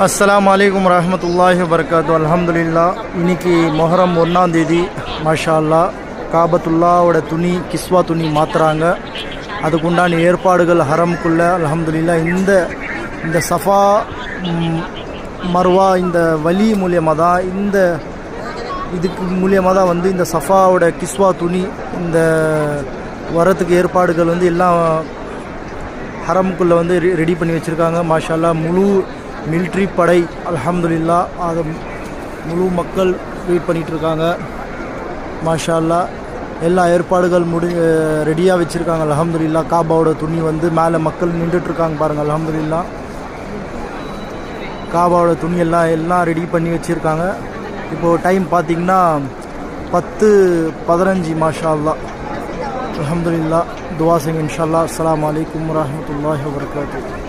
அஸ்ஸலாமு அலைக்கும் வரஹ்மத்துல்லாஹி வபரகாத்துஹு. அல்ஹம்துலில்லாஹ். இன்னைக்கு மொஹரம் 1ஆம் தேதி. மாஷா அல்லாஹ், காபத்துல்லாவோட துணி கிஸ்வா துணி மாற்றுறாங்க. அதுக்குண்டான ஏற்பாடுகள் ஹரம்குள்ளே அல்ஹம்துலில்லாஹ். இந்த சஃபா மர்வா இந்த வலி மூலியமாக தான் இதுக்கு மூலியமாக தான் இந்த சஃபாவோட கிஸ்வா துணி இந்த வரத்துக்கு ஏற்பாடுகள் எல்லாம் ஹரம்குள்ளே ரெடி பண்ணி வச்சுருக்காங்க. மாஷா அல்லாஹ், முழு மிலிட்ரி படை அல்ஹம்துலில்லாஹ், அது முழு மக்கள் வெயிட் பண்ணிகிட்ருக்காங்க. மாஷா அல்லாஹ், எல்லா ஏற்பாடுகள் ரெடியாக வச்சுருக்காங்க அல்ஹம்துலில்லாஹ். காபாவோட துணி மேலே மக்கள் நின்றுட்டுருக்காங்க பாருங்கள் அல்ஹம்துலில்லாஹ். காபாவோட துணி எல்லாம் ரெடி பண்ணி வச்சுருக்காங்க. இப்போது டைம் பார்த்திங்கன்னா 10:15. மாஷா அல்லாஹ், அல்ஹம்துலில்லாஹ். துவா செய்யுங்க இன்ஷா அல்லாஹ். அஸ்ஸலாமு அலைக்கும் வரஹ்மத்துல்லாஹி வபரகாத்துஹு.